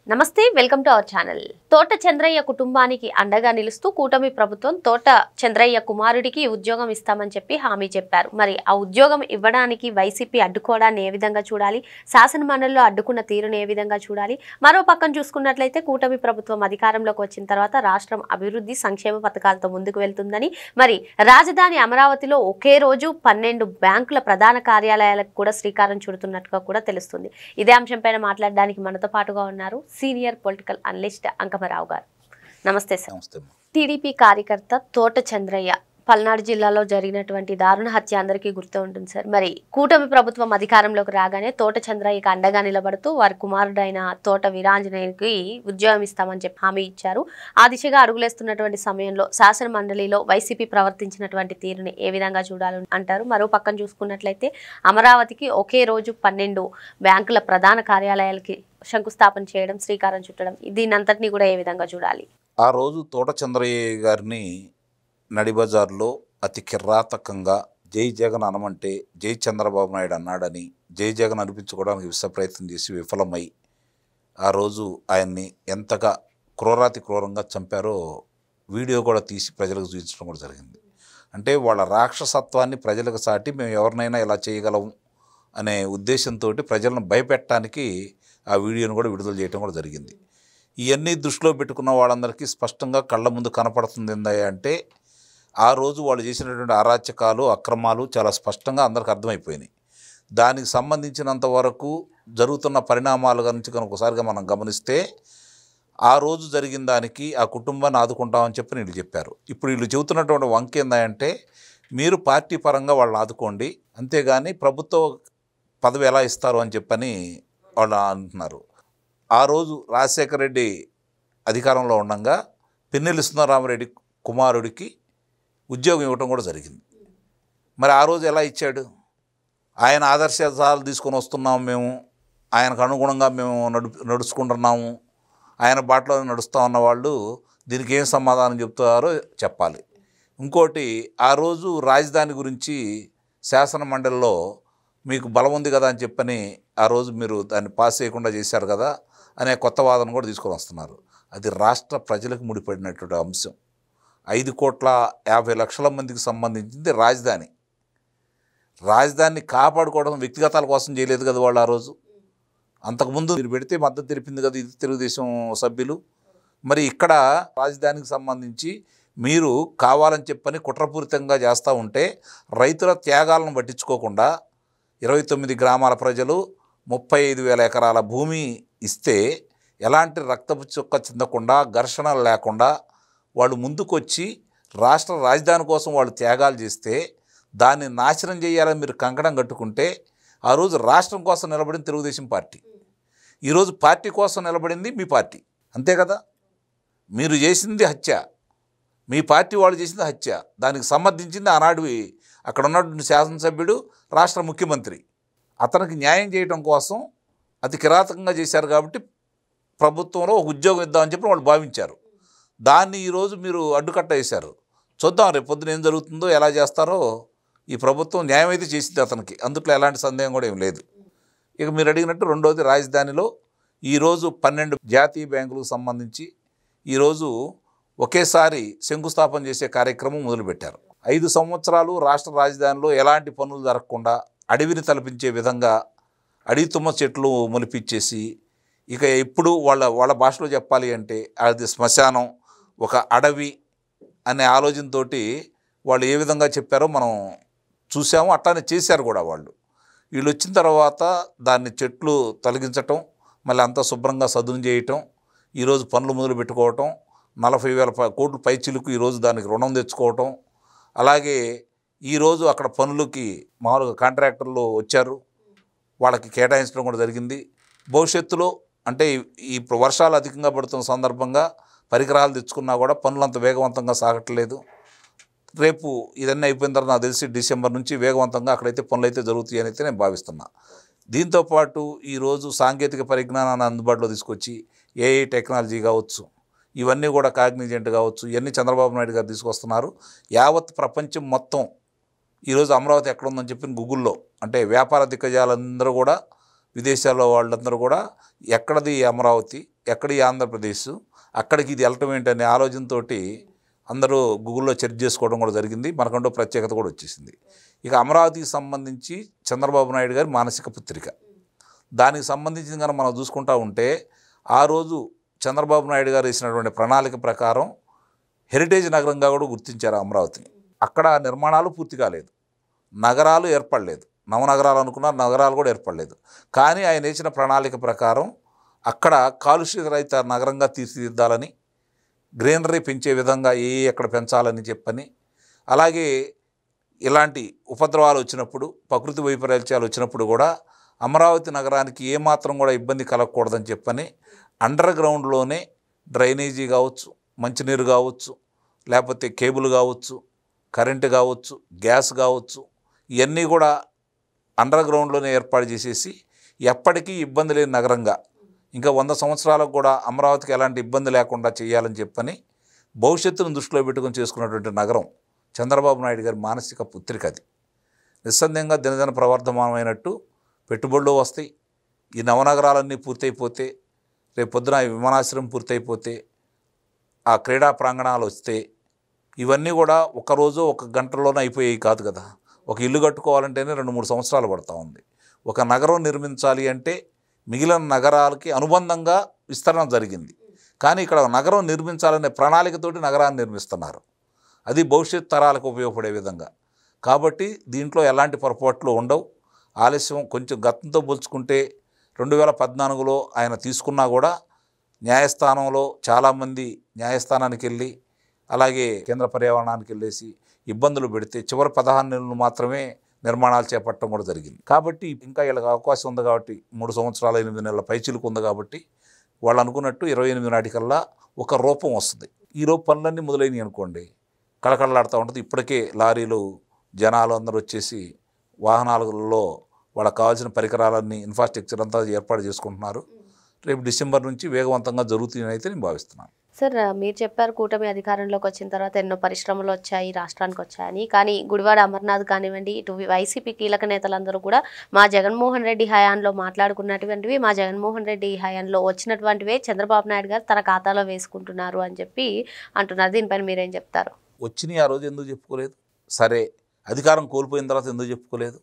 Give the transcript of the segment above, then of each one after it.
నమస్తే, welcome to our channel. తోట చంద్రయ్య కుటుంబానికి అండగా నిలుస్తూ కూటమి ప్రభుత్వం తోట చంద్రయ్య కుమారుడికి ఉద్యోగం ఇస్తామని చెప్పి హామీ చెప్పారు. మరి ఆ ఉద్యోగం ఇవ్వడానికి వైసీపీ అడ్డుకోవడాన్ని ఏ విధంగా చూడాలి, శాసన మండలిలో అడ్డుకున్న తీరును ఏ విధంగా చూడాలి? మరో పక్కన చూసుకున్నట్లయితే కూటమి ప్రభుత్వం అధికారంలోకి వచ్చిన తర్వాత రాష్ట్రం అభివృద్ధి సంక్షేమ పథకాలతో ముందుకు వెళ్తుందని, మరి రాజధాని అమరావతిలో ఒకే రోజు 12 బ్యాంకుల ప్రధాన కార్యాలయాలకు కూడా శ్రీకారం చుడుతున్నట్టుగా కూడా తెలుస్తుంది. ఇదే అంశంపైన మాట్లాడడానికి మనతో పాటుగా ఉన్నారు సీనియర్ పొలిటికల్ అనలిస్ట్ అంకమరావు గారు. నమస్తే సార్. టీడీపీ కార్యకర్త తోట చంద్రయ్య పల్నాడు జిల్లాలో జరిగినటువంటి దారుణ హత్య అందరికీ గుర్తు ఉంటుంది సార్. మరి కూటమి ప్రభుత్వం అధికారంలోకి రాగానే తోట చంద్రయ్యకి అండగా నిలబడుతూ వారి కుమారుడైన తోట వీరాంజనేయునికి ఉద్యోగం ఇస్తామని చెప్పి హామీ ఇచ్చారు. ఆ దిశగా అడుగులేస్తున్నటువంటి సమయంలో శాసన మండలిలో వైసీపీ ప్రవర్తించినటువంటి తీరుని ఏ విధంగా చూడాలని అంటారు? మరో పక్కన చూసుకున్నట్లయితే అమరావతికి ఒకే రోజు 12 బ్యాంకుల ప్రధాన కార్యాలయాలకి శంకుస్థాపన చేయడం, శ్రీకారం చుట్టడం, దీనంతటినీ కూడా ఏ విధంగా చూడాలి? ఆ రోజు తోట చంద్రయ్య గారిని నడిబజార్లో అతి కిరాతకంగా జై జగన్ అనమంటే జై చంద్రబాబు నాయుడు అన్నాడని జై జగన్ అనిపించుకోవడానికి విశ్వ ప్రయత్నం చేసి విఫలమై ఆ రోజు ఆయన్ని ఎంతగా క్రూరాతి క్రూరంగా చంపారో వీడియో కూడా తీసి ప్రజలకు చూపించడం కూడా జరిగింది. అంటే వాళ్ళ రాక్షసత్వాన్ని ప్రజలకు సాటి మేము ఎవరినైనా ఇలా చేయగలం అనే ఉద్దేశంతో ప్రజలను భయపెట్టడానికి ఆ వీడియోను కూడా విడుదల చేయడం కూడా జరిగింది. ఇవన్నీ దృష్టిలో పెట్టుకున్న వాళ్ళందరికీ స్పష్టంగా కళ్ళ ముందు కనపడుతుంది ఏందయ్యా అంటే ఆ రోజు వాళ్ళు చేసినటువంటి అరాచకాలు, అక్రమాలు చాలా స్పష్టంగా అందరికి అర్థమైపోయినాయి. దానికి సంబంధించినంత వరకు జరుగుతున్న పరిణామాల గురించి కనుక ఒకసారిగా మనం గమనిస్తే ఆ రోజు జరిగిన దానికి ఆ కుటుంబాన్ని ఆదుకుంటామని చెప్పి వీళ్ళు చెప్పారు. ఇప్పుడు వీళ్ళు చెబుతున్నటువంటి వంక ఏందంటే మీరు పార్టీ పరంగా వాళ్ళని ఆదుకోండి, అంతేగాని ప్రభుత్వ పదవి ఎలా ఇస్తారు అని చెప్పని వాళ్ళు అంటున్నారు. ఆ రోజు రాజశేఖర రెడ్డి అధికారంలో ఉండగా పిన్నెల్లి సుందరరామరెడ్డి కుమారుడికి ఉద్యోగం ఇవ్వటం కూడా జరిగింది. మరి ఆ రోజు ఎలా ఇచ్చాడు? ఆయన ఆదర్శాలు తీసుకొని వస్తున్నాము, మేము ఆయనకు అనుగుణంగా మేము నడుచుకుంటున్నాము, ఆయన బాటలో నడుస్తూ ఉన్న వాళ్ళు దీనికి ఏం సమాధానం చెప్తారో చెప్పాలి. ఇంకోటి, ఆ రోజు రాజధాని గురించి శాసన మండలిలో మీకు బలం ఉంది కదా అని చెప్పని ఆ రోజు మీరు దాన్ని పాస్ చేయకుండా చేశారు కదా అనే కొత్త వాదన కూడా తీసుకొని వస్తున్నారు. అది రాష్ట్ర ప్రజలకు ముడిపడినటువంటి అంశం. 5,50,00,000 మందికి సంబంధించింది రాజధాని. రాజధానిని కాపాడుకోవడం వ్యక్తిగతాల కోసం చేయలేదు కదా వాళ్ళు ఆ రోజు. అంతకుముందు మీరు పెడితే మద్దతు తెలిపింది కదా ఇది తెలుగుదేశం సభ్యులు. మరి ఇక్కడ రాజధానికి సంబంధించి మీరు కావాలని చెప్పని కుట్రపూరితంగా చేస్తూ ఉంటే రైతుల త్యాగాలను పట్టించుకోకుండా 29 గ్రామాల ప్రజలు 35,000 ఎకరాల భూమి ఇస్తే ఎలాంటి రక్తపు చుక్క చెందకుండా, ఘర్షణలు లేకుండా వాళ్ళు ముందుకొచ్చి రాష్ట్ర రాజధాని కోసం వాళ్ళు త్యాగాలు చేస్తే దాన్ని నాశనం చేయాలని మీరు కంకణం కట్టుకుంటే ఆ రోజు రాష్ట్రం కోసం నిలబడింది తెలుగుదేశం పార్టీ, ఈరోజు పార్టీ కోసం నిలబడింది మీ పార్టీ. అంతే కదా? మీరు చేసింది హత్య, మీ పార్టీ వాళ్ళు చేసింది హత్య. దానికి సమర్థించింది ఆనాడు అక్కడ ఉన్నటువంటి శాసనసభ్యుడు, రాష్ట్ర ముఖ్యమంత్రి. అతనికి న్యాయం చేయడం కోసం అతి కిరాతకంగా చేశారు కాబట్టి ప్రభుత్వంలో ఒక ఉద్యోగం ఇద్దామని చెప్పి వాళ్ళు భావించారు. దాన్ని ఈరోజు మీరు అడ్డుకట్ట వేశారు. చూద్దాం రేపు పొద్దున ఏం జరుగుతుందో, ఎలా చేస్తారో. ఈ ప్రభుత్వం న్యాయం అయితే చేసింది అతనికి, అందుట్లో ఎలాంటి సందేహం కూడా ఏం లేదు. ఇక మీరు అడిగినట్టు రెండోది, రాజధానిలో ఈరోజు 12 జాతీయ బ్యాంకులకు సంబంధించి ఈరోజు ఒకేసారి శంకుస్థాపన చేసే కార్యక్రమం మొదలుపెట్టారు. 5 సంవత్సరాలు రాష్ట్ర రాజధానిలో ఎలాంటి పనులు జరగకుండా అడవిని తలపించే విధంగా అడవి తుమ్మ చెట్లు మొలిపించేసి, ఇక ఇప్పుడు వాళ్ళ భాషలో చెప్పాలి అంటే అది శ్మశానం, ఒక అడవి అనే ఆలోచనతో వాళ్ళు ఏ విధంగా చెప్పారో మనం చూసాము. అట్లానే చేశారు కూడా వాళ్ళు. వీళ్ళు వచ్చిన తర్వాత దాన్ని చెట్లు తొలగించటం, మళ్ళీ అంతా శుభ్రంగా సదును చేయటం, ఈరోజు పనులు మొదలు పెట్టుకోవటం, 40,000 కోట్ల పైచిలకు ఈరోజు దానికి రుణం తెచ్చుకోవటం. అలాగే ఈరోజు అక్కడ పనులకి మామూలుగా కాంట్రాక్టర్లు వచ్చారు, వాళ్ళకి కేటాయించడం కూడా జరిగింది. భవిష్యత్తులో అంటే ఇప్పుడు వర్షాలు అధికంగా పడుతున్న సందర్భంగా పరికరాలు తెచ్చుకున్నా కూడా పనులు అంత వేగవంతంగా సాగట్లేదు. రేపు ఇదన్నీ అయిపోయిన తర్వాత నాకు తెలిసి డిసెంబర్ నుంచి వేగవంతంగా అక్కడైతే పనులు అయితే జరుగుతాయి అని అయితే నేను భావిస్తున్నా. దీంతోపాటు ఈరోజు సాంకేతిక పరిజ్ఞానాన్ని అందుబాటులో తీసుకొచ్చి ఏఐ టెక్నాలజీ కావచ్చు, ఇవన్నీ కూడా కాగ్నిజెంట్ కావచ్చు, ఇవన్నీ చంద్రబాబు నాయుడు గారు తీసుకొస్తున్నారు. యావత్ ప్రపంచం మొత్తం ఈరోజు అమరావతి ఎక్కడ ఉందని చెప్పి గూగుల్లో అంటే వ్యాపార దిగ్గజాలందరూ కూడా, విదేశాల్లో వాళ్ళందరూ కూడా ఎక్కడది అమరావతి, ఎక్కడి ఆంధ్రప్రదేశ్, అక్కడికి ఇది వెళ్ళటం ఏంటనే ఆలోచనతో అందరూ గూగుల్లో సెర్చ్ చేసుకోవడం కూడా జరిగింది. మనకంటూ ప్రత్యేకత కూడా వచ్చేసింది. ఇక అమరావతికి సంబంధించి చంద్రబాబు నాయుడు గారి మానసిక పుత్రిక, దానికి సంబంధించిన కనుక మనం చూసుకుంటా ఉంటే ఆ రోజు చంద్రబాబు నాయుడు గారు వేసినటువంటి ప్రణాళిక ప్రకారం హెరిటేజ్ నగరంగా కూడా గుర్తించారు అమరావతిని. అక్కడ నిర్మాణాలు పూర్తి కాలేదు, నగరాలు ఏర్పడలేదు, నవనగరాలు అనుకున్నారు, నగరాలు కూడా ఏర్పడలేదు. కానీ ఆయన వేసిన ప్రణాళిక ప్రకారం అక్కడ కాలుష్య రహిత నగరంగా తీర్చిదిద్దాలని, గ్రీనరీ పెంచే విధంగా ఎక్కడ పెంచాలని చెప్పని, అలాగే ఇలాంటి ఉపద్రవాలు వచ్చినప్పుడు, ప్రకృతి వైపరీత్యాలు వచ్చినప్పుడు కూడా అమరావతి నగరానికి ఏమాత్రం కూడా ఇబ్బంది కలగకూడదని చెప్పని అండర్ గ్రౌండ్లోనే డ్రైనేజీ కావచ్చు, మంచినీరు కావచ్చు, లేకపోతే కేబుల్ కావచ్చు, కరెంటు కావచ్చు, గ్యాస్ కావచ్చు, ఇవన్నీ కూడా అండర్ గ్రౌండ్లోనే ఏర్పాటు చేసేసి ఎప్పటికీ ఇబ్బంది లేని నగరంగా, ఇంకా 100 సంవత్సరాలకు కూడా అమరావతికి ఎలాంటి ఇబ్బంది లేకుండా చేయాలని చెప్పని భవిష్యత్తును దృష్టిలో పెట్టుకుని చేసుకున్నటువంటి నగరం చంద్రబాబు నాయుడు గారి మానసిక పుత్రిక. అది నిస్సందేహంగా దినదిన ప్రవర్ధమానమైనట్టు పెట్టుబడులు వస్తాయి. ఈ నవనగరాలన్నీ పూర్తయిపోతే, రేపు పొద్దున విమానాశ్రయం పూర్తయిపోతే, ఆ క్రీడా ప్రాంగణాలు వస్తే, ఇవన్నీ కూడా ఒకరోజు 1 గంటలోనే అయిపోయేవి కాదు కదా. ఒక ఇల్లు కట్టుకోవాలంటేనే 2-3 సంవత్సరాలు పడుతూ ఉంది. ఒక నగరం నిర్మించాలి అంటే మిగిలిన నగరాలకి అనుబంధంగా విస్తరణ జరిగింది. కానీ ఇక్కడ నగరం నిర్మించాలనే ప్రణాళికతోటి నగరాన్ని నిర్మిస్తున్నారు. అది భవిష్యత్ తరాలకు ఉపయోగపడే విధంగా. కాబట్టి దీంట్లో ఎలాంటి పొరపాట్లు ఉండవు. ఆలస్యం కొంచెం గతంతో పోల్చుకుంటే 2014లో ఆయన తీసుకున్నా కూడా న్యాయస్థానంలో చాలామంది న్యాయస్థానానికి వెళ్ళి, అలాగే కేంద్ర పర్యావరణానికి వెళ్ళేసి ఇబ్బందులు పెడితే చివరి 16 నెలలు మాత్రమే నిర్మాణాలు చేపట్టడం కూడా జరిగింది. కాబట్టి ఇంకా వీళ్ళకి అవకాశం ఉంది కాబట్టి 3 సంవత్సరాల 8 నెలల పైచిలుకు ఉంది కాబట్టి వాళ్ళు అనుకున్నట్టు 28 నాటికల్లా ఒక రూపం వస్తుంది. ఈ రూప పనులన్నీ మొదలైనవి అనుకోండి, కళకళలాడుతూ ఉంటుంది. ఇప్పటికే లారీలు, జనాలు అందరూ వచ్చేసి వాహనాలలో వాళ్ళకి కావాల్సిన పరికరాలన్నీ, ఇన్ఫ్రాస్ట్రక్చర్ అంతా ఏర్పాటు చేసుకుంటున్నారు. రేపు డిసెంబర్ నుంచి వేగవంతంగా జరుగుతుందని అయితే నేను భావిస్తున్నాను. సార్, మీరు చెప్పారు కూటమి అధికారంలోకి వచ్చిన తర్వాత ఎన్నో పరిశ్రమలు వచ్చాయి, రాష్ట్రానికి వచ్చాయని. కానీ గుడివాడ అమర్నాథ్ కానివ్వండి, ఇటు వైసీపీ కీలక నేతలందరూ కూడా మా జగన్మోహన్ రెడ్డి హయాంలో మాట్లాడుకున్నటువంటివి, మా జగన్మోహన్ రెడ్డి హయాంలో వచ్చినటువంటివే చంద్రబాబు నాయుడు గారు తన ఖాతాలో వేసుకుంటున్నారు అని చెప్పి అంటున్నారు. దీనిపైన మీరేం చెప్తారు? వచ్చినాయి ఆ రోజు ఎందుకు చెప్పుకోలేదు? సరే, అధికారం కోల్పోయిన తర్వాత ఎందుకు చెప్పుకోలేదు?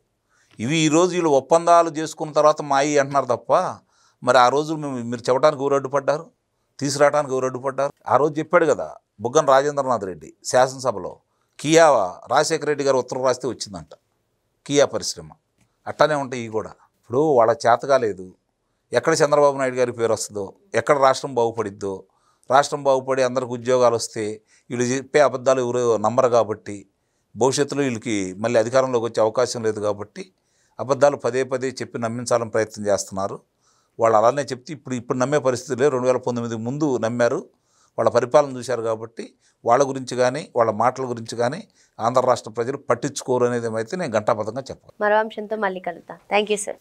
ఈరోజు వీళ్ళు ఒప్పందాలు చేసుకున్న తర్వాత మాయి అంటున్నారు తప్ప, మరి ఆ రోజు మీరు చెప్పడానికి ఎవరు అడ్డుపడ్డారు? తీసుకురావడానికి ఎవరు అడ్డుపడ్డారు? ఆ రోజు చెప్పాడు కదా బుగ్గన రాజేంద్రనాథ్ రెడ్డి శాసనసభలో, కియా రాజశేఖర రెడ్డి గారు ఉత్తరం రాస్తే వచ్చిందంట కియా పరిశ్రమ. అట్టనే ఉంటాయి ఇవి కూడా. ఇప్పుడు వాళ్ళ చేతగా లేదు. ఎక్కడ చంద్రబాబు నాయుడు గారి పేరు వస్తుందో, ఎక్కడ రాష్ట్రం బాగుపడిద్దో, రాష్ట్రం బాగుపడి అందరికి ఉద్యోగాలు వస్తే వీళ్ళు చెప్పే అబద్ధాలు ఎవరు నమ్మరు కాబట్టి, భవిష్యత్తులో వీళ్ళకి మళ్ళీ అధికారంలోకి వచ్చే అవకాశం లేదు కాబట్టి అబద్ధాలు పదే పదే చెప్పి నమ్మించాలని ప్రయత్నం చేస్తున్నారు. వాళ్ళు అలానే చెప్తే ఇప్పుడు నమ్మే పరిస్థితి లేదు. 2019 ముందు నమ్మారు. వాళ్ళ పరిపాలన చూశారు కాబట్టి వాళ్ళ గురించి కానీ వాళ్ళ మాటల గురించి కానీ ఆంధ్ర రాష్ట్ర ప్రజలు పట్టించుకోరు అనేది అయితే నేను ఘంటాపథంగా చెప్పాలి. మరో అంశంతో మళ్ళీ కలుద్దాం. Thank you sir.